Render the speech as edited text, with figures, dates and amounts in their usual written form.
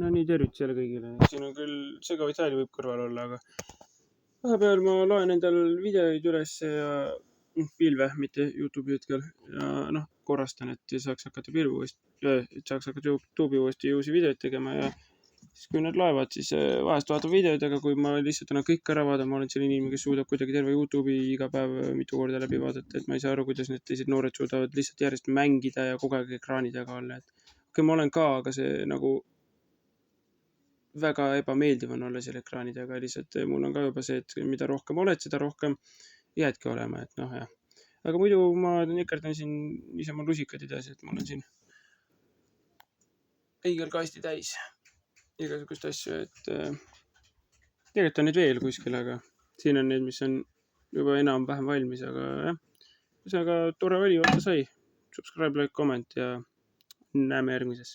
No nii, tervitus jälle kõigile. Siin on küll segavaid hääli võib kõrval olla, aga vahepeal ma loen endal videoid üles ja pilve, mitte YouTube'i hetkel. Ja korrastan, et saaks hakata YouTube'i uuesti uusi videoid tegema ja siis kui nad loevad, siis vahest vaatan videoid, aga kui ma lihtsalt annan kõik ära vaadata, ma olen selline inimene, kes suudab kuidagi terve YouTube'i iga päev mitu korda läbi vaadata, et ma ei saa aru, kuidas need teised noored suudavad lihtsalt järjest mängida ja kogu aeg ekraani taga olla. Okei, ma olen ka, aga see nagu väga ebameeldiv on olla seal ekraani taga, lihtsalt mul on ka juba see, et mida rohkem oled, seda rohkem jäädki olema, et jah. Aga muidu ma nikerdan siin niisama rusikad edasi, et mul on siin õigelkasti täis igasugust asju, et tegelikult on neid veel kuskil, aga siin on need, mis on juba enam-vähem valmis, aga jah. Ühesõnaga tore oli, vaata sai. Subscribe, like, comment ja näeme järgmises.